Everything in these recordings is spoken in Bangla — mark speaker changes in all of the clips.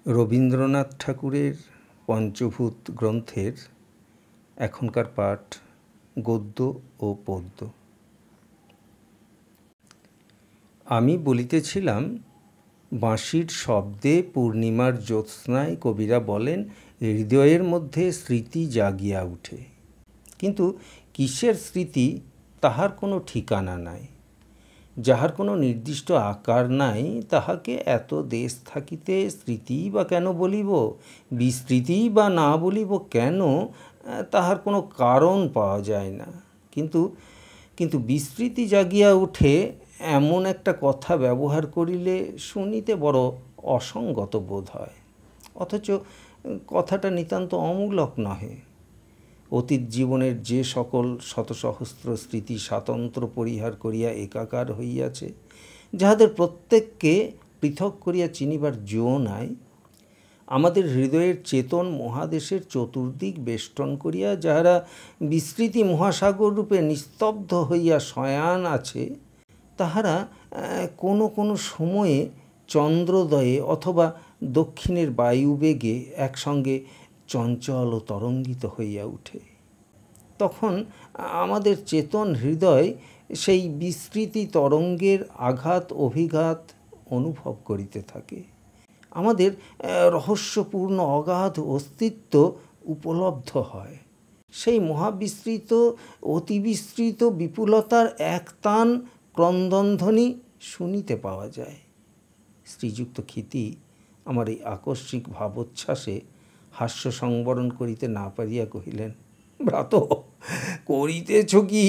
Speaker 1: রবীন্দ্রনাথ ঠাকুরের পঞ্চভূত গ্রন্থের এখনকার পাঠ গদ্য ও পদ্য। আমি বলিতেছিলাম, বাঁশির শব্দে পূর্ণিমার জ্যোৎস্নায় কবিরা বলেন হৃদয়ের মধ্যে স্মৃতি জাগিয়া উঠে। কিন্তু কিসের স্মৃতি তাহার কোনো ঠিকানা নাই, যাহার কোনো নির্দিষ্ট আকার নাই, তাহাকে এত দেশ থাকিতে স্মৃতি বা কেন বলিব, বিস্মৃতি বা না বলিব কেন, তাহার কোনো কারণ পাওয়া যায় না। কিন্তু বিস্মৃতি জাগিয়া উঠে এমন একটা কথা ব্যবহার করিলে শুনিতে বড় অসঙ্গত বোধ হয়, অথচ কথাটা নিতান্ত অমূলক নহে। অতীত জীবনের যে সকল শতসহস্র স্মৃতি স্বাতন্ত্র পরিহার করিয়া একাকার হইয়াছে, যাহাদের প্রত্যেককে পৃথক করিয়া চিনিবার জো নাই, আমাদের হৃদয়ের চেতন মহাদেশের চতুর্দিক বেষ্টন করিয়া যাহারা বিস্মৃতি মহাসাগর রূপে নিস্তব্ধ হইয়া শয়ান আছে, তাহারা কোনো কোনো সময়ে চন্দ্রোদয়ে অথবা দক্ষিণের বায়ুবেগে একসঙ্গে চঞ্চল ও তরঙ্গিত হইয়া উঠে। তখন আমাদের চেতন হৃদয় সেই বিস্মৃতি তরঙ্গের আঘাত অভিঘাত অনুভব করিতে থাকে। আমাদের রহস্যপূর্ণ অগাধ অস্তিত্ব উপলব্ধ হয়। সেই মহাবিস্তৃত অতিবিস্তৃত বিপুলতার একতান ক্রন্দনধ্বনি শুনিতে পাওয়া যায়। শ্রীযুক্ত ক্ষিতি আমার এই আকস্মিক ভাবোচ্ছ্বাসে হাস্য সংবরণ করিতে না পারিয়া কহিলেন, ভ্রাত, করিতেছ কি?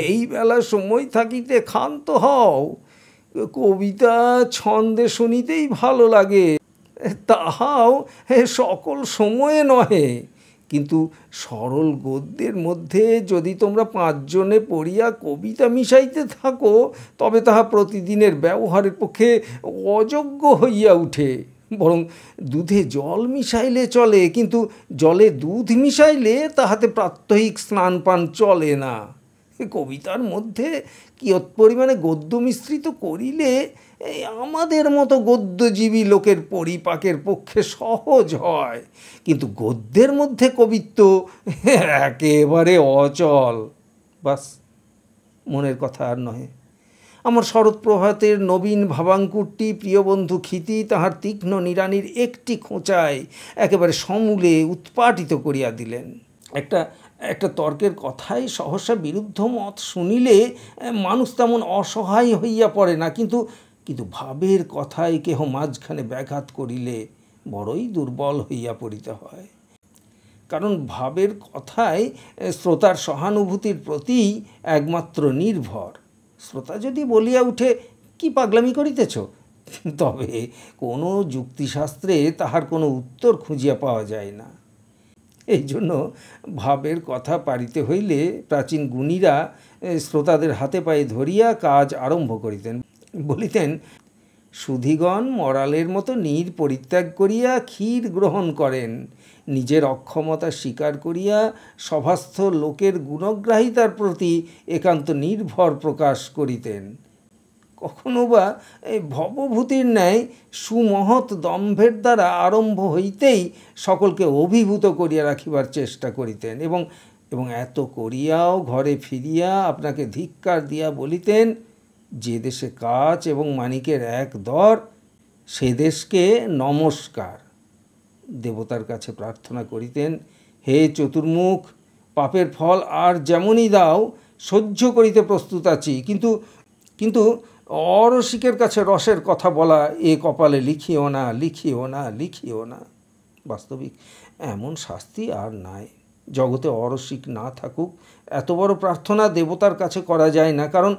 Speaker 1: এই বেলা সময় থাকিতে ক্ষান্ত হও। কবিতা ছন্দে শুনিতেই ভালো লাগে, তাহাও সকল সময়ে নহে। কিন্তু সরল গদ্যের মধ্যে যদি তোমরা পাঁচজনে পড়িয়া কবিতা মিশাইতে থাকো, তবে তাহা প্রতিদিনের ব্যবহারের পক্ষে অযোগ্য হইয়া উঠে। বরং দুধে জল মিশাইলে চলে, কিন্তু জলে দুধ মিশাইলে তাহাতে প্রাত্যহিক স্নান পান চলে না। কবিতার মধ্যে কিয়ৎ পরিমাণে গদ্য মিশ্রিত করিলে আমাদের মতো গদ্যজীবী লোকের পরিপাকের পক্ষে সহজ হয়, কিন্তু গদ্যের মধ্যে কবিত্ব একেবারে অচল। বাস, মনের কথা আর নহে। আমার শরৎপ্রভাতের নবীন ভাবাঙ্কুরটি প্রিয় বন্ধু ক্ষিতি তাহার তীক্ষ্ণ নিড়ানির একটি খোঁচায় একেবারে সমূলে উৎপাটিত করিয়া দিলেন। একটা তর্কের কথাই সহসা বিরুদ্ধ মত শুনিলে মানুষ তেমন অসহায় হইয়া পড়ে না, কিন্তু ভাবের কথায় কেহ মাঝখানে ব্যাঘাত করিলে বড়ই দুর্বল হইয়া পড়িতে হয়। কারণ ভাবের কথায় শ্রোতার সহানুভূতির প্রতি একমাত্র নির্ভর। শ্রোতা যদি বলিয়া উঠে, কি পাগলামি করিতেছ, তবে কোনো যুক্তিশাস্ত্রে তাহার কোনো উত্তর খুঁজিয়া পাওয়া যায় না। এই জন্য ভাবের কথা পারিতে হইলে প্রাচীন গুণীরা শ্রোতাদের হাতে পায়ে ধরিয়া কাজ আরম্ভ করিতেন। বলিতেন, সুধীগণ মরালের মতো নীর পরিত্যাগ করিয়া ক্ষীর গ্রহণ করেন, নিজের অক্ষমতা স্বীকার করিয়া সভাস্থ লোকের গুণগ্রাহিতার প্রতি একান্ত নির্ভর প্রকাশ করিতেন। কখনো বা ভবভূতির ন্যায় সুমহৎ দম্ভের দ্বারা আরম্ভ হইতেই সকলকে অভিভূত করিয়া রাখিবার চেষ্টা করিতেন, এবং এত করিয়াও ঘরে ফিরিয়া আপনাকে ধিক্কার দিয়া বলিতেন, যে দেশে কাচ এবং মানিকের এক দর, সে দেশকে নমস্কার। দেবতার কাছে প্রার্থনা করিতেন, হে চতুর্মুখ, পাপের ফল আর যেমনই দাও, সহ্য করিতে প্রস্তুত আছি, কিন্তু অরসিকের কাছে রসের কথা বলা এ কপালে লিখিও না, লিখিও না, লিখিও না। বাস্তবিক এমন শাস্তি আর নাই। জগতে অরসিক না থাকুক, এত বড় প্রার্থনা দেবতার কাছে করা যায় না, কারণ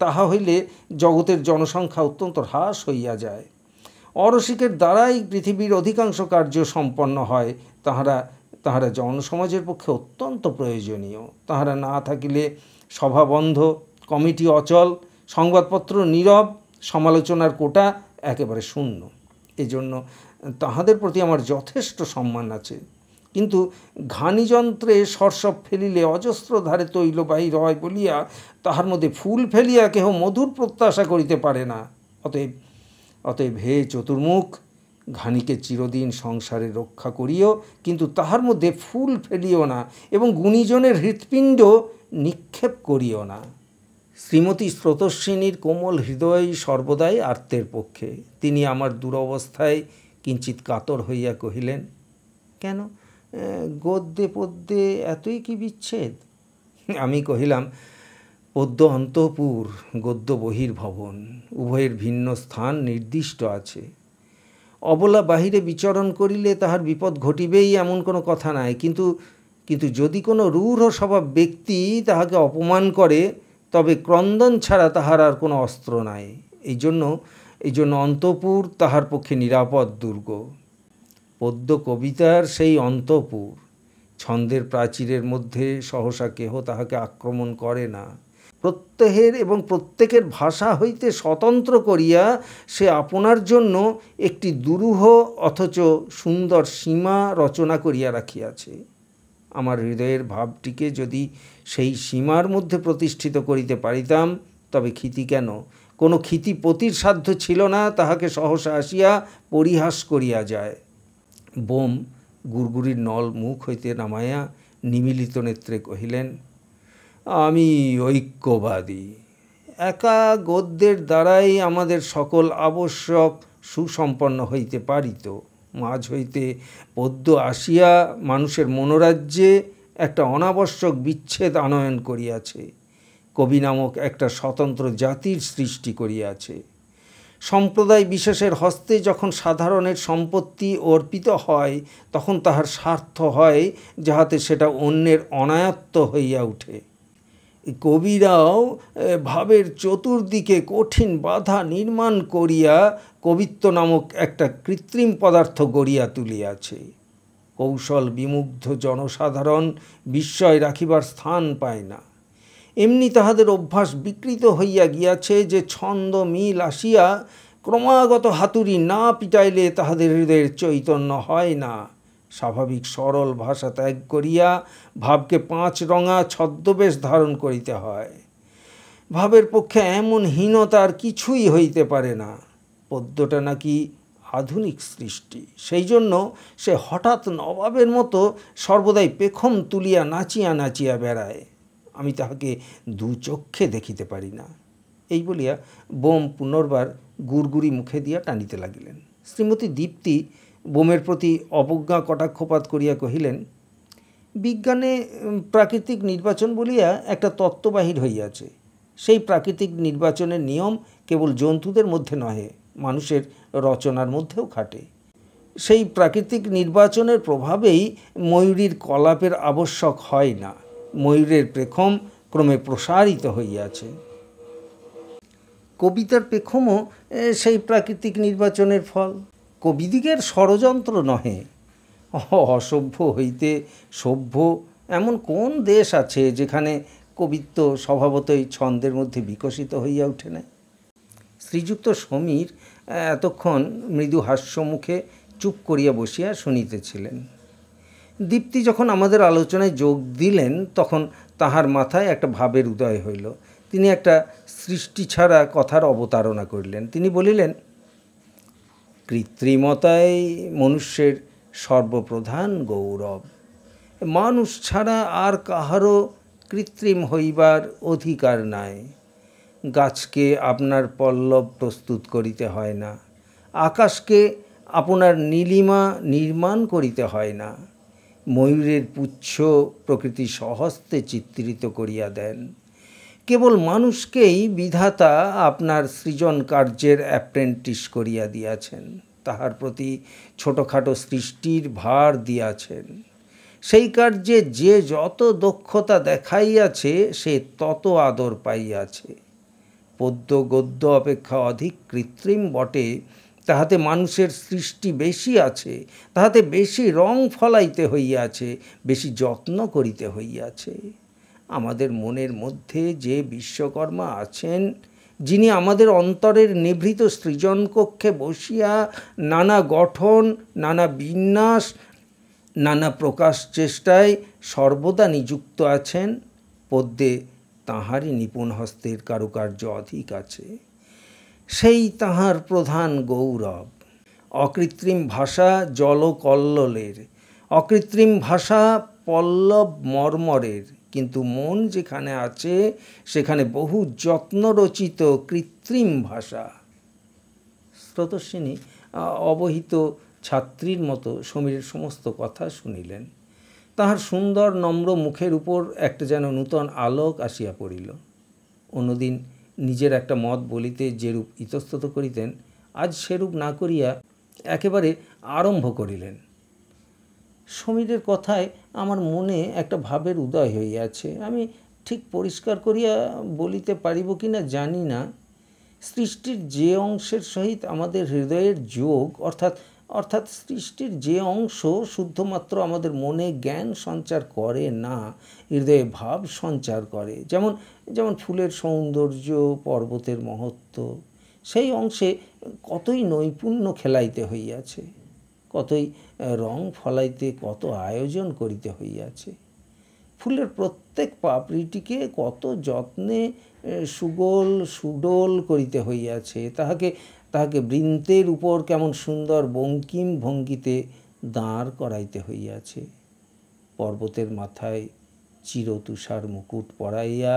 Speaker 1: তাহা হইলে জগতের জনসংখ্যা অত্যন্ত হ্রাস হইয়া যায়। অরসিকের দ্বারাই পৃথিবীর অধিকাংশ কার্য সম্পন্ন হয়। তাহারা জনসমাজের পক্ষে অত্যন্ত প্রয়োজনীয়। তাহারা না থাকিলে সভা বন্ধ, কমিটি অচল, সংবাদপত্র নীরব, সমালোচনার কোটা একেবারে শূন্য। এজন্য তাহাদের প্রতি আমার যথেষ্ট সম্মান আছে। কিন্তু ঘানিযন্ত্রে সরসব ফেলিলে অজস্র ধারে তৈল বাহির হয় বলিয়া তাহার মধ্যে ফুল ফেলিয়া কেহ মধুর প্রত্যাশা করিতে পারে না। অতএব হে চতুর্মুখ, ঘানিকে চিরদিন সংসারে রক্ষা করিও, কিন্তু তাহার মধ্যে ফুল ফেলিও না এবং গুণীজনের হৃৎপিণ্ড নিক্ষেপ করিও না। শ্রীমতী স্রোতস্বিনীর কোমল হৃদয় সর্বদাই আর্তের পক্ষে। তিনি আমার দুরবস্থায় কিঞ্চিৎ কাতর হইয়া কহিলেন, কেন, গদ্যে পদ্যে এতই কি বিচ্ছেদ? আমি কহিলাম, পদ্য অন্তঃপুর, গদ্য বহির্ভবন, উভয়ের ভিন্ন স্থান নির্দিষ্ট আছে। অবলা বাহিরে বিচরণ করিলে তাহার বিপদ ঘটিবেই এমন কোনো কথা নাই, কিন্তু যদি কোনো রূঢ় স্বভাব ব্যক্তি তাহাকে অপমান করে, তবে ক্রন্দন ছাড়া তাহার আর কোনো অস্ত্র নাই। এই জন্য অন্তঃপুর তাহার পক্ষে নিরাপদ দুর্গ। পদ্য কবিতার সেই অন্তঃপুর। ছন্দের প্রাচীরের মধ্যে সহসা কেহ তাহাকে আক্রমণ করে না। প্রত্যহের এবং প্রত্যেকের ভাষা হইতে স্বতন্ত্র করিয়া সে আপনার জন্য একটি দুরূহ অথচ সুন্দর সীমা রচনা করিয়া রাখিয়াছে। আমার হৃদয়ের ভাবটিকে যদি সেই সীমার মধ্যে প্রতিষ্ঠিত করিতে পারিতাম, তবে ক্ষিতি কেন? কোনো ক্ষিতিপতির সাধ্য ছিল না তাহাকে সহসা আসিয়া পরিহাস করিয়া যায়। বোম গুড়গুড়ির নল মুখ হইতে নামাইয়া নিমিলিত নেত্রে কহিলেন, আমি ঐক্যবাদী। একা গদ্যের দ্বারাই আমাদের সকল আবশ্যক সুসম্পন্ন হইতে পারিত। মাঝ হইতে পদ্য আসিয়া মানুষের মনোরাজ্যে একটা অনাবশ্যক বিচ্ছেদ আনয়ন করিয়াছে। কবি নামক একটা স্বতন্ত্র জাতির সৃষ্টি করিয়াছে। সম্প্রদায় বিশেষের হস্তে যখন সাধারণের সম্পত্তি অর্পিত হয়, তখন তাহার স্বার্থ হয় যাহাতে সেটা অন্যের অনায়ত্ত হইয়া উঠে। কবিরাও ভাবের চতুর্দিকে কঠিন বাধা নির্মাণ করিয়া কবিত্ব নামক একটা কৃত্রিম পদার্থ গড়িয়া তুলিয়াছে। কৌশল বিমুগ্ধ জনসাধারণ বিস্ময় রাখিবার স্থান পায় না। এমনি তাহাদের অভ্যাস বিকৃত হইয়া গিয়াছে যে ছন্দ মিল আসিয়া ক্রমাগত হাতুড়ি না পিটাইলে তাহাদের হৃদয়ের চৈতন্য হয় না। স্বাভাবিক সরল ভাষা ত্যাগ করিয়া ভাবকে 5 রঙা ছদ্মবেশ ধারণ করিতে হয়। ভাবের পক্ষে এমন হীনতার কিছুই হইতে পারে না। পদ্যটা নাকি আধুনিক সৃষ্টি, সেই জন্য সে হঠাৎ নবাবের মতো সর্বদাই পেখম তুলিয়া নাচিয়া নাচিয়া বেড়ায়। আমি তাহাকে দু চক্ষে দেখিতে পারি না। এই বলিয়া বোম পুনর্বার গুড়গুড়ি মুখে দিয়া টানিতে লাগিলেন। শ্রীমতী দীপ্তি বোমের প্রতি অবজ্ঞা কটাক্ষপাত করিয়া কহিলেন, বিজ্ঞানে প্রাকৃতিক নির্বাচন বলিয়া একটা তত্ত্ব বাহির হইয়াছে। সেই প্রাকৃতিক নির্বাচনের নিয়ম কেবল জন্তুদের মধ্যে নহে, মানুষের রচনার মধ্যেও খাটে। সেই প্রাকৃতিক নির্বাচনের প্রভাবেই ময়ূরীর কলাপের আবশ্যক হয় না। ময়ূরের পেখম ক্রমে প্রসারিত হইয়াছে। কবিতার পেখমও সেই প্রাকৃতিক নির্বাচনের ফল। কবিদিগের ষড়যন্ত্র নহে। অসভ্য হইতে সভ্য এমন কোন দেশ আছে যেখানে কবিত্ব স্বভাবতই ছন্দের মধ্যে বিকশিত হইয়া ওঠে না? শ্রীযুক্ত সমীর এতক্ষণ মৃদু হাস্যমুখে চুপ করিয়া বসিয়া শুনিতেছিলেন। দীপ্তি যখন আমাদের আলোচনায় যোগ দিলেন, তখন তাহার মাথায় একটা ভাবের উদয় হইল। তিনি একটা সৃষ্টি ছাড়া কথার অবতারণা করিলেন। তিনি বলিলেন, কৃত্রিমতাই মনুষ্যের সর্বপ্রধান গৌরব। মানুষ ছাড়া আর কাহারও কৃত্রিম হইবার অধিকার নাই। গাছকে আপনার পল্লব প্রস্তুত করিতে হয় না, আকাশকে আপনার নীলিমা নির্মাণ করিতে হয় না, ময়ূরের পুচ্ছ প্রকৃতি স্বহস্তে চিত্রিত করিয়া দেন। কেবল মানুষকেই বিধাতা আপনার সৃজন কার্যের অ্যাপ্রেন্টিস করিয়া দিয়াছেন, তাহার প্রতি ছোটোখাটো সৃষ্টির ভার দিয়াছেন। সেই কার্যে যে যত দক্ষতা দেখাইয়াছে সে তত আদর পাইয়াছে। পদ্য গদ্য অপেক্ষা অধিক কৃত্রিম বটে, তাহাতে মানুষের সৃষ্টি বেশি আছে, তাহাতে বেশি রং ফলাইতে হইয়াছে, বেশি যত্ন করিতে হইয়াছে। আমাদের মনের মধ্যে যে বিশ্বকর্মা আছেন, যিনি আমাদের অন্তরের নিভৃত সৃজন কক্ষে বসিয়া নানা গঠন, নানা বিন্যাস, নানা প্রকাশ চেষ্টায় সর্বদা নিযুক্ত আছেন, পদ্যে তাঁহারই নিপুণ হস্তের কারুকার্য অধিক আছে। সেই তাঁহার প্রধান গৌরব। অকৃত্রিম ভাষা জলকল্লোলের, অকৃত্রিম ভাষা পল্লব মর্মরের, কিন্তু মন যেখানে আছে সেখানে বহু যত্নরচিত কৃত্রিম ভাষা। স্রোতস্বিনী অবহিত ছাত্রীর মতো সমীরের সমস্ত কথা শুনিলেন। তাহার সুন্দর নম্র মুখের উপর একটা যেন নূতন আলোক আসিয়া পড়িল। অন্যদিন নিজের একটা মত বলিতে যেরূপ ইতস্তত করিতেন, আজ সেরূপ না করিয়া একেবারে আরম্ভ করিলেন। সমীরের কথায় আমার মনে একটা ভাবের উদয় হইয়াছে। আমি ঠিক পরিষ্কার করিয়া বলিতে পারিব কি না জানি না। সৃষ্টির যে অংশের সহিত আমাদের হৃদয়ের যোগ, অর্থাৎ সৃষ্টির যে অংশ শুদ্ধমাত্র আমাদের মনে জ্ঞান সঞ্চার করে না, হৃদয়ে ভাব সঞ্চার করে, যেমন ফুলের সৌন্দর্য, পর্বতের মহত্ব, সেই অংশে কতই নৈপুণ্য খেলাইতে হইয়াছে, কতই রং ফলাইতে কত আয়োজন করিতে হইয়াছে। ফুলের প্রত্যেক পাপড়িটিকে কত যত্নে সুগোল সুডোল করিতে হইয়াছে, তাহাকে বৃন্তের উপর কেমন সুন্দর বঙ্কিম ভঙ্গিতে দাঁড় করাইতে হইয়াছে। পর্বতের মাথায় চিরতুষার মুকুট পরাইয়া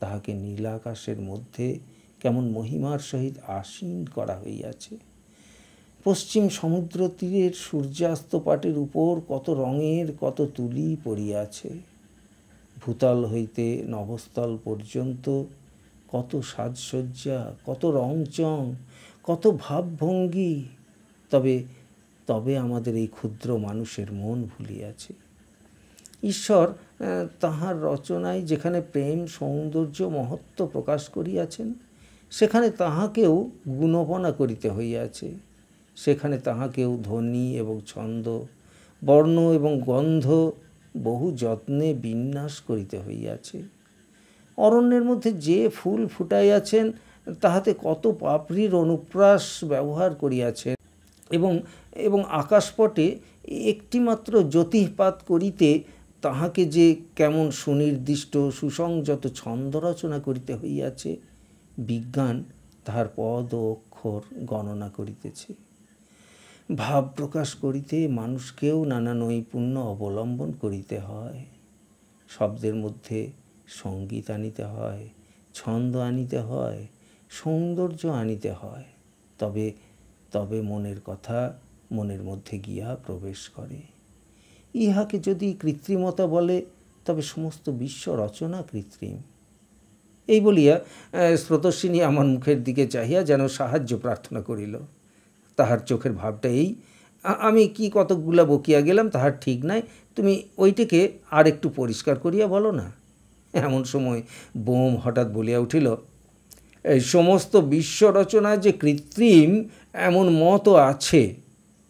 Speaker 1: তাহাকে নীলাকাশের মধ্যে কেমন মহিমার সহিত আসীন করা হইয়াছে। পশ্চিম সমুদ্র তীরের সূর্যাস্তপাটের উপর কত রঙের কত তুলি পড়িয়াছে। ভূতল হইতে নভস্থল পর্যন্ত কত সাজসজ্জা, কত রংচং, কত ভাবভঙ্গি। তবে আমাদের এই ক্ষুদ্র মানুষের মন ভুলিয়াছে। ঈশ্বর তাহার রচনায় যেখানে প্রেম, সৌন্দর্য, মহত্ব প্রকাশ করিয়াছেন, সেখানে তাহাকেও গুণবনা করিতে হইয়াছে। সেখানে তাহাকেও ধ্বনি এবং ছন্দ, বর্ণ এবং গন্ধ বহু যত্নে বিন্যাস করিতে হইয়াছে। অরণ্যের মধ্যে যে ফুল ফুটাইয়াছেন তাহাতে কত পাপড়ির অনুপ্রাস ব্যবহার করিয়াছেন, এবং আকাশপটে একটিমাত্র জ্যোতিঃপাত করিতে তাহাকে যে কেমন সুনির্দিষ্ট সুসংযত ছন্দ রচনা করিতে হইয়াছে, বিজ্ঞান তাহার পদ ও অক্ষর গণনা করিতেছে। ভাব প্রকাশ করিতে মানুষকেও নানা নৈপুণ্য অবলম্বন করিতে হয়। শব্দের মধ্যে সঙ্গীত আনিতে হয়, ছন্দ আনিতে হয়, সৌন্দর্য আনিতে হয়, তবে মনের কথা মনের মধ্যে গিয়া প্রবেশ করে। ইহাকে যদি কৃত্রিমতা বলে, তবে সমস্ত বিশ্ব রচনা কৃত্রিম। এই বলিয়া স্রোতস্বিনী আমার মুখের দিকে চাহিয়া যেন সাহায্য প্রার্থনা করিল। তাহার চোখের ভাবটা এই, আমি কি কতকগুলা বকিয়া গেলাম তাহার ঠিক নাই, তুমি ওইটিকে আর একটু পরিষ্কার করিয়া বলো না। এমন সময় বোম হঠাৎ বলিয়া উঠিল, এই সমস্ত বিশ্ব রচনায় যে কৃত্রিম এমন মতও আছে।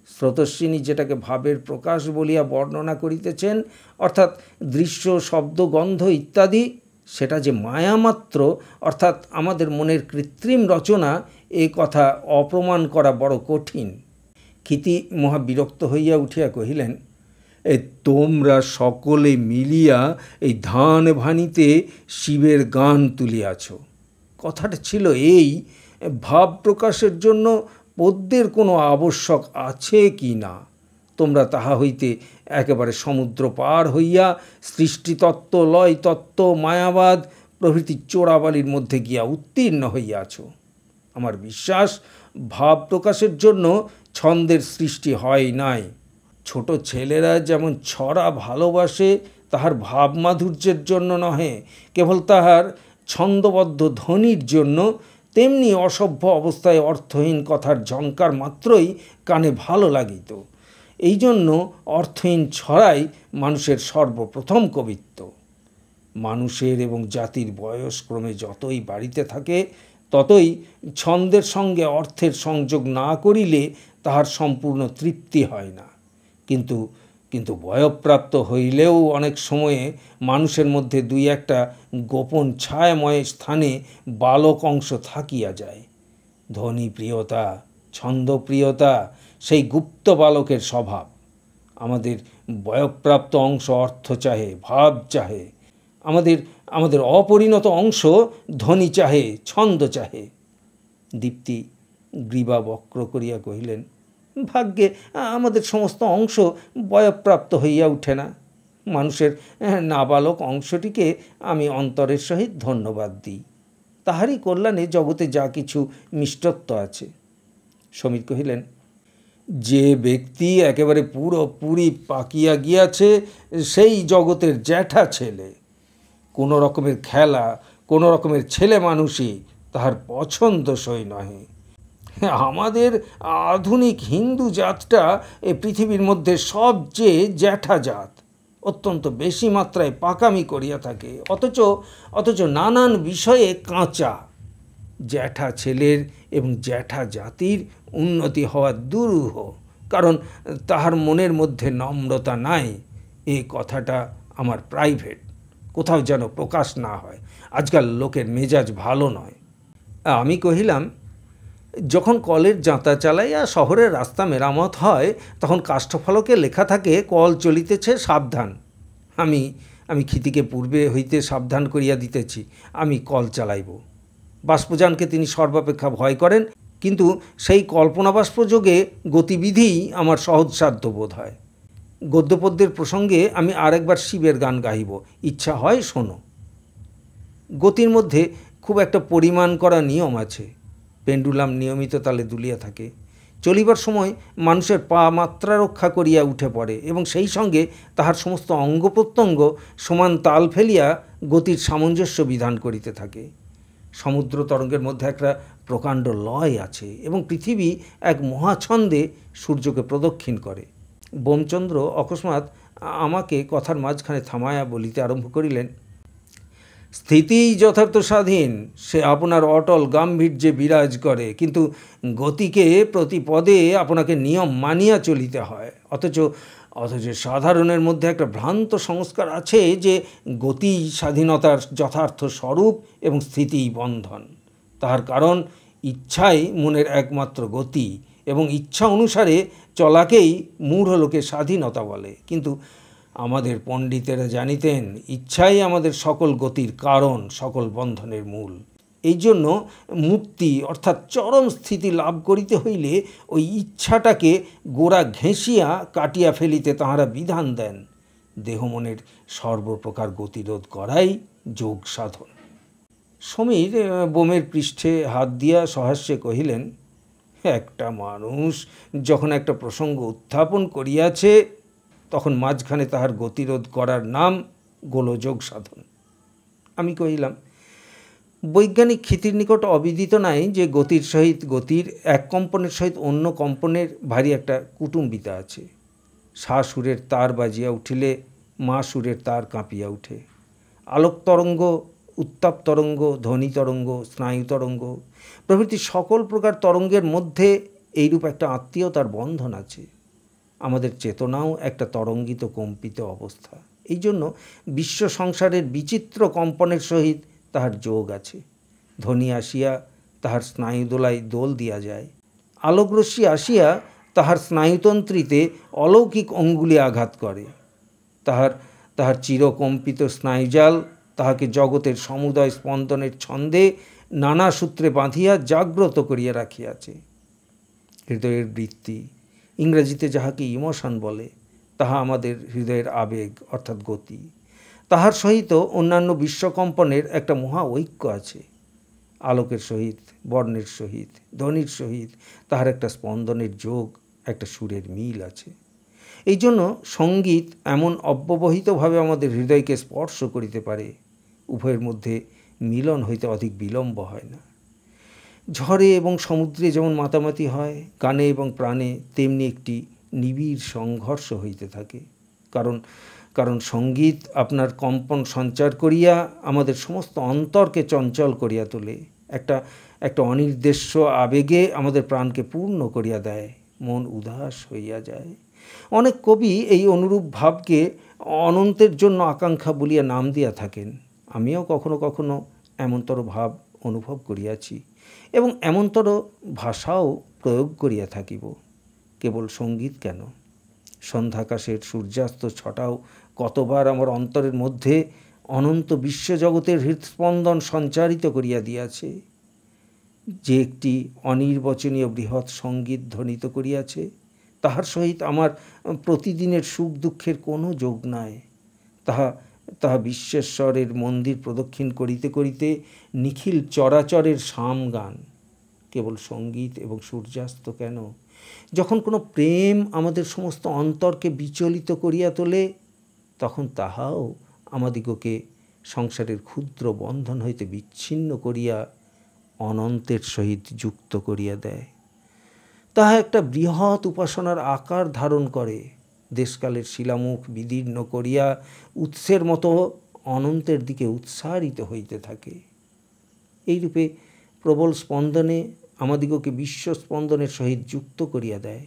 Speaker 1: স্রোতস্বিনী যেটাকে ভাবের প্রকাশ বলিয়া বর্ণনা করিতেছেন, অর্থাৎ দৃশ্য, শব্দ, গন্ধ ইত্যাদি, সেটা যে মায়ামাত্র, অর্থাৎ আমাদের মনের কৃত্রিম রচনা, এ কথা অপ্রমাণ করা বড় কঠিন। ক্ষিতি মহা বিরক্ত হইয়া উঠিয়া কহিলেন, তোমরা সকলে মিলিয়া এই ধান ভানিতে শিবের গান তুলিয়াছ। কথাটা ছিল এই, ভাব প্রকাশের জন্য পদ্যের কোনো আবশ্যক আছে কি না। তোমরা তাহা হইতে একেবারে সমুদ্র পার হইয়া সৃষ্টিতত্ত্ব, লয়তত্ত্ব, মায়াবাদ প্রভৃতি চোরাবালির মধ্যে গিয়া উত্তীর্ণ হইয়াছ। আমার বিশ্বাস, ভাব প্রকাশের জন্য ছন্দের সৃষ্টি হয় নাই। ছোট ছেলেরা যেমন ছড়া ভালোবাসে তাহার ভাব মাধুর্যের জন্য নহে, কেবল তাহার ছন্দবদ্ধ ধ্বনির জন্য, তেমনি অসভ্য অবস্থায় অর্থহীন কথার ঝঙ্কার মাত্রই কানে ভালো লাগিত। এই জন্য অর্থহীন ছড়াই মানুষের সর্বপ্রথম কবিত্ব। মানুষের এবং জাতির বয়স ক্রমে যতই বাড়িতে থাকে, ততই ছন্দের সঙ্গে অর্থের সংযোগ না করিলে তাহার সম্পূর্ণ তৃপ্তি হয় না। কিন্তু বয়ঃপ্রাপ্ত হইলেও অনেক সময়ে মানুষের মধ্যে দুই একটা গোপন ছায়াময় স্থানে বালক অংশ থাকিয়া যায়। ধ্বনিপ্রিয়তা, ছন্দপ্রিয়তা সেই গুপ্ত বালকের স্বভাব। আমাদের বয়ঃপ্রাপ্ত অংশ অর্থ চাহে, ভাব চাহে। আমাদের অপরিণত অংশ ধ্বনি চাহে, ছন্দ চাহে। দীপ্তি গ্রীবা বক্র করিয়া কহিলেন, ভাগ্যে আমাদের সমস্ত অংশ বয়ঃপ্রাপ্ত হইয়া উঠে না। মানুষের নাবালক অংশটিকে আমি অন্তরের সহিত ধন্যবাদ দিই। তাহারই কল্যাণে জগতে যা কিছু মিষ্টত্ব আছে। সমীর কহিলেন, যে ব্যক্তি একেবারে পুরোপুরি পাকিয়া গিয়াছে সেই জগতের জ্যাঠা ছেলে। কোনো রকমের খেলা, কোনো রকমের ছেলে মানুষই তাহার পছন্দসই নহে। আমাদের আধুনিক হিন্দু জাতটা এ পৃথিবীর মধ্যে সবচেয়ে জ্যাঠা জাত। অত্যন্ত বেশি মাত্রায় পাকামি করিয়া থাকে, অথচ নানান বিষয়ে কাঁচা। জ্যাঠা ছেলের এবং জ্যাঠা জাতির উন্নতি হওয়া দুরূহ, কারণ তাহার মনের মধ্যে নম্রতা নাই। এই কথাটা আমার প্রাইভেট, কোথাও যেন প্রকাশ না হয়। আজকাল লোকের মেজাজ ভালো নয়। আমি কহিলাম, যখন কলের যাঁতা চালাইয়া শহরের রাস্তা মেরামত হয় তখন কাষ্ঠফলকে লেখা থাকে, কল চলিতেছে সাবধান। আমি ক্ষিতিকে পূর্বে হইতে সাবধান করিয়া দিতেছি, আমি কল চালাইব। বাষ্পযানকে তিনি সর্বাপেক্ষা ভয় করেন, কিন্তু সেই কল্পনাবাষ্পযোগে গতিবিধিই আমার সহজসাধ্য বোধ হয়। গদ্যপদ্যের প্রসঙ্গে আমি আরেকবার শিবের গান গাহিব, ইচ্ছা হয় শোনো। গতির মধ্যে খুব একটা পরিমাণ করা নিয়ম আছে। পেন্ডুলাম নিয়মিত তালে দুলিয়া থাকে। চলিবার সময় মানুষের পা মাত্রা রক্ষা করিয়া উঠে পড়ে এবং সেই সঙ্গে তাহার সমস্ত অঙ্গ প্রত্যঙ্গ সমান তাল ফেলিয়া গতির সামঞ্জস্য বিধান করিতে থাকে। সমুদ্র তরঙ্গের মধ্যে একটা প্রকাণ্ড লয় আছে এবং পৃথিবী এক মহাছন্দে সূর্যকে প্রদক্ষিণ করে। বোমচন্দ্র অকস্মাৎ আমাকে কথার মাঝখানে থামাইয়া বলিতে আরম্ভ করিলেন, স্থিতিই যথার্থ স্বাধীন, সে আপনার অটল গাম্ভীর্যে বিরাজ করে, কিন্তু গতিকে প্রতি পদে আপনাকে নিয়ম মানিয়া চলিতে হয়। অথচ সাধারণের মধ্যে একটা ভ্রান্ত সংস্কার আছে যে গতি স্বাধীনতার যথার্থ স্বরূপ এবং স্থিতিই বন্ধন। তাহার কারণ ইচ্ছাই মনের একমাত্র গতি এবং ইচ্ছা অনুসারে চলাকেই মূঢ় লোকে স্বাধীনতা বলে। কিন্তু আমাদের পণ্ডিতেরা জানিতেন ইচ্ছাই আমাদের সকল গতির কারণ, সকল বন্ধনের মূল। এই জন্য মুক্তি অর্থাৎ চরম স্থিতি লাভ করিতে হইলে ওই ইচ্ছাটাকে গোড়া ঘেঁষিয়া কাটিয়া ফেলিতে তাঁহারা বিধান দেন। দেহমনের সর্বপ্রকার গতিরোধ করাই যোগ সাধন। সমীর বোমের পৃষ্ঠে হাত দিয়া সহাস্যে কহিলেন, একটা মানুষ যখন একটা প্রসঙ্গ উত্থাপন করিয়াছে তখন মাঝখানে তাহার গতিরোধ করার নাম গোলযোগ সাধন। আমি কহিলাম, বৈজ্ঞানিক ক্ষিতির নিকট অবিদিত নাই যে গতির সহিত গতির এক কম্পনের সহিত অন্য কম্পনের ভারী একটা কুটুম্বিতা আছে। সা সুরের তার বাজিয়া উঠিলে মা সুরের তার কাঁপিয়া উঠে। আলোক তরঙ্গ, উত্তাপ তরঙ্গ, ধ্বনি তরঙ্গ, স্নায়ু তরঙ্গ প্রভৃতি সকল প্রকার তরঙ্গের মধ্যে এইরূপ একটা আত্মীয়তার বন্ধন আছে। আমাদের চেতনাও একটা তরঙ্গিত কম্পিত অবস্থা। এই জন্য বিশ্ব সংসারের বিচিত্র কম্পনের সহিত তাহার যোগ আছে। ধ্বনি আসিয়া তাহার স্নায়ুদোলায় দোল দিয়া যায়, আলোকরশ্মি আসিয়া তাহার স্নায়ুতন্ত্রীতে অলৌকিক অঙ্গুলি আঘাত করে। তাহার চিরকম্পিত স্নায়ুজাল তাহাকে জগতের সমুদয় স্পন্দনের ছন্দে নানা সূত্রে বাঁধিয়া জাগ্রত করিয়া রাখিয়াছে। হৃদয়ের বৃত্তি, ইংরেজিতে যাহাকে ইমোশন বলে, তাহা আমাদের হৃদয়ের আবেগ অর্থাৎ গতি। তাহার সহিত অন্যান্য বিশ্বকম্পনের একটা মহা ঐক্য আছে। আলোকের সহিত, বর্ণের সহিত, ধ্বনির সহিত তাহার একটা স্পন্দনের যোগ, একটা সুরের মিল আছে। এই জন্য সঙ্গীত এমন অব্যবহিতভাবে আমাদের হৃদয়কে স্পর্শ করিতে পারে, উভয়ের মধ্যে মিলন হইতে অধিক বিলম্ব হয় না। ঝড়ে এবং সমুদ্রে যেমন মাতামাতি হয়, গানে এবং প্রাণে তেমনি একটি নিবিড় সংঘর্ষ হইতে থাকে। কারণ সঙ্গীত আপনার কম্পন সঞ্চার করিয়া আমাদের সমস্ত অন্তরকে চঞ্চল করিয়া তোলে। একটা অনির্দেশ্য আবেগে আমাদের প্রাণকে পূর্ণ করিয়া দেয়, মন উদাস হইয়া যায়। অনেক কবি এই অনুরূপ ভাবকে অনন্তের জন্য আকাঙ্ক্ষা বলিয়া নাম দিয়া থাকেন। আমিও কখনো কখনো এমনতর ভাব অনুভব করিয়াছি এবং এমনতর ভাষাও প্রয়োগ করিয়া থাকিব। কেবল সঙ্গীত কেন, সন্ধ্যাকাশের সূর্যাস্ত ছটাও কতবার আমার অন্তরের মধ্যে অনন্ত বিশ্বজগতের হৃৎস্পন্দন সঞ্চারিত করিয়া দিয়াছে। যে একটি অনির্বচনীয় বৃহৎ সঙ্গীত ধ্বনিত করিয়াছে, তাহার সহিত আমার প্রতিদিনের সুখ দুঃখের কোনো যোগ নাই। তাহা বিশ্বেশ্বরের মন্দির প্রদক্ষিণ করিতে করিতে নিখিল চরাচরের সামগান। কেবল সঙ্গীত এবং সূর্যাস্ত কেন, যখন কোনো প্রেম আমাদের সমস্ত অন্তরকে বিচলিত করিয়া তোলে, তখন তাহাও আমাদিগকে সংসারের ক্ষুদ্র বন্ধন হইতে বিচ্ছিন্ন করিয়া অনন্তের সহিত যুক্ত করিয়া দেয়। তাহা একটা বৃহৎ উপাসনার আকার ধারণ করে, দেশকালের শিলামুখ বিদীর্ণ করিয়া উৎসের মতো অনন্তের দিকে উৎসারিত হইতে থাকে। এইরূপে প্রবল স্পন্দনে আমাদিগকে বিশ্ব স্পন্দনের সহিত যুক্ত করিয়া দেয়।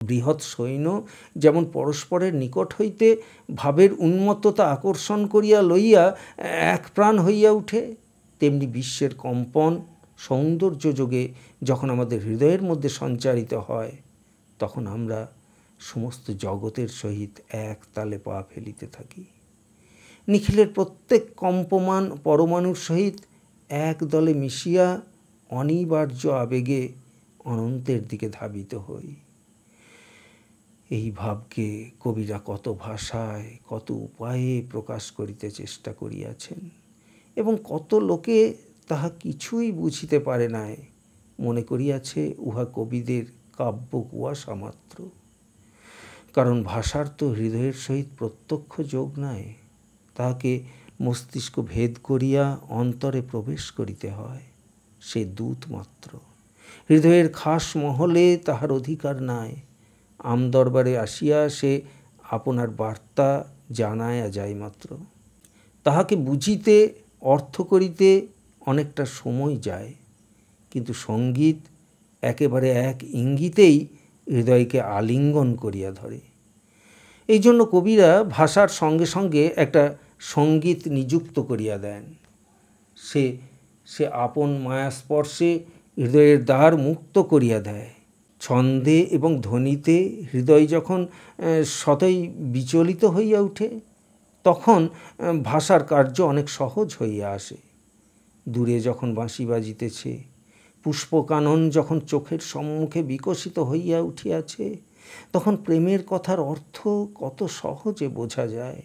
Speaker 1: বৃহৎ সৈন্য যেমন পরস্পরের নিকট হইতে ভাবের উন্মত্ততা আকর্ষণ করিয়া লইয়া এক প্রাণ হইয়া উঠে, তেমনি বিশ্বের কম্পন সৌন্দর্য যোগে যখন আমাদের হৃদয়ের মধ্যে সঞ্চারিত হয়, তখন আমরা সমস্ত জগতের সহিত এক তালে পা ফেলিতে থাকি। নিখিলের প্রত্যেক কম্পমান পরমাণুর সহিত এক দলে মিশিয়া অনিবার্য আবেগে অনন্তের দিকে ধাবিত হই। এই ভাবকে কবিরা কত ভাষায় কত উপায়ে প্রকাশ করিতে চেষ্টা করিয়াছেন, এবং কত লোকে তাহা কিছুই বুঝিতে পারে নাই, মনে করিয়াছে উহা কবিদের কাব্য কুয়াশা মাত্র। কারণ ভাষার তো হৃদয়ের সহিত প্রত্যক্ষ যোগ নাই, তাহাকে মস্তিষ্ক ভেদ করিয়া অন্তরে প্রবেশ করিতে হয়। সে দূত মাত্র, হৃদয়ের খাস মহলে তাহার অধিকার নাই। আমদরবারে আসিয়া সে আপনার বার্তা জানায়া যায় মাত্র। তাহাকে বুঝিতে অর্থ করিতে অনেকটা সময় যায়, কিন্তু সঙ্গীত একেবারে এক ইঙ্গিতেই হৃদয়কে আলিঙ্গন করিয়া ধরে। এই জন্য কবিরা ভাষার সঙ্গে সঙ্গে একটা সঙ্গীত নিযুক্ত করিয়া দেন। সে আপন মায়াস্পর্শে হৃদয়ের দ্বার মুক্ত করিয়া দেয়। ছন্দে এবং ধ্বনিতে হৃদয় যখন সতই বিচলিত হইয়া উঠে, তখন ভাষার কার্য অনেক সহজ হইয়া আসে। দূরে যখন বাঁশি বাজিতেছে, পুষ্পকানন যখন চোখের সম্মুখে বিকশিত হইয়া উঠিয়াছে, তখন প্রেমের কথার অর্থ কত সহজে বোঝা যায়।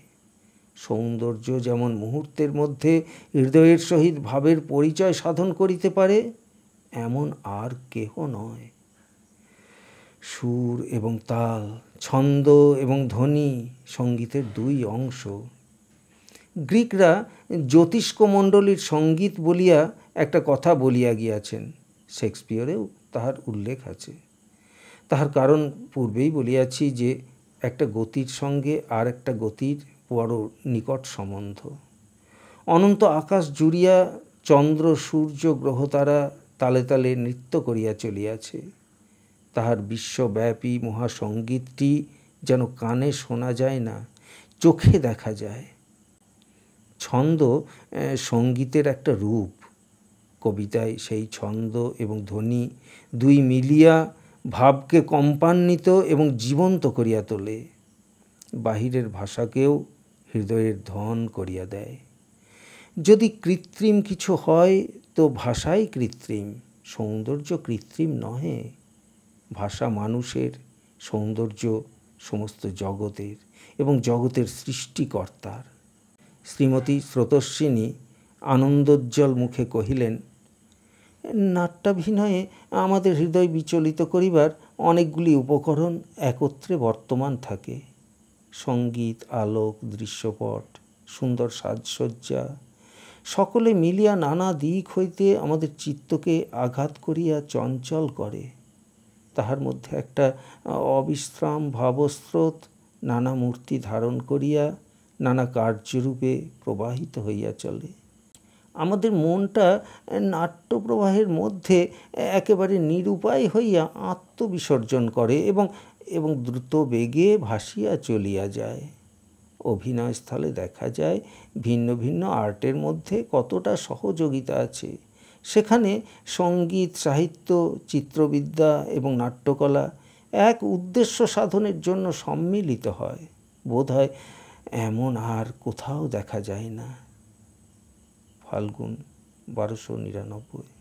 Speaker 1: সৌন্দর্য যেমন মুহূর্তের মধ্যে হৃদয়ের সহিত ভাবের পরিচয় সাধন করিতে পারে, এমন আর কেহ নয়। সুর এবং তাল, ছন্দ এবং ধ্বনি সঙ্গীতের দুই অংশ। গ্রিকরা জ্যোতিষ্কমণ্ডলীর সঙ্গীত বলিয়া একটা কথা বলিয়া গিয়াছেন, শেক্সপিয়রেও তাহার উল্লেখ আছে। তাহার কারণ পূর্বেই বলিয়াছি যে একটা গতির সঙ্গে আর একটা গতির বড় নিকট সম্বন্ধ। অনন্ত আকাশ জুড়িয়া চন্দ্র সূর্য গ্রহতারা তালে তালে নৃত্য করিয়া চলিয়াছে। তাহার বিশ্বব্যাপী মহাসঙ্গীতটি যেন কানে শোনা যায় না, চোখে দেখা যায়। ছন্দ সঙ্গীতের একটা রূপ। কবিতায় সেই ছন্দ এবং ধ্বনি দুই মিলিয়া ভাবকে কম্পান্বিত এবং জীবন্ত করিয়া তোলে, বাহিরের ভাষাকেও হৃদয়ের ধন করিয়া দেয়। যদি কৃত্রিম কিছু হয় তো ভাষাই কৃত্রিম, সৌন্দর্য কৃত্রিম নহে। ভাষা মানুষের, সৌন্দর্য সমস্ত জগতের এবং জগতের সৃষ্টিকর্তার। শ্রীমতী স্রোতস্বিনী আনন্দোজ্জ্বল মুখে কহিলেন, নাট্যাভিনয়ে আমাদের হৃদয় বিচলিত করিবার অনেকগুলি উপকরণ একত্রে বর্তমান থাকে। সঙ্গীত, আলোক, দৃশ্যপট, সুন্দর সাজসজ্জা সকলে মিলিয়া নানা দিক হইতে আমাদের চিত্তকে আঘাত করিয়া চঞ্চল করে। তাহার মধ্যে একটা অবিশ্রাম ভাবস্রোত নানা মূর্তি ধারণ করিয়া নানা কার্যরূপে প্রবাহিত হইয়া চলে। আমাদের মনটা নাট্যপ্রবাহের মধ্যে একেবারে নিরুপায় হইয়া আত্মবিসর্জন করে এবং দ্রুত বেগে ভাসিয়া চলিয়া যায়। অভিনয়স্থলে দেখা যায় ভিন্ন ভিন্ন আর্টের মধ্যে কতটা সহযোগিতা আছে। সেখানে সঙ্গীত, সাহিত্য, চিত্রবিদ্যা এবং নাট্যকলা এক উদ্দেশ্য সাধনের জন্য সম্মিলিত হয়। বোধহয় এমন আর কোথাও দেখা যায় না। ফাল্গুন 1299।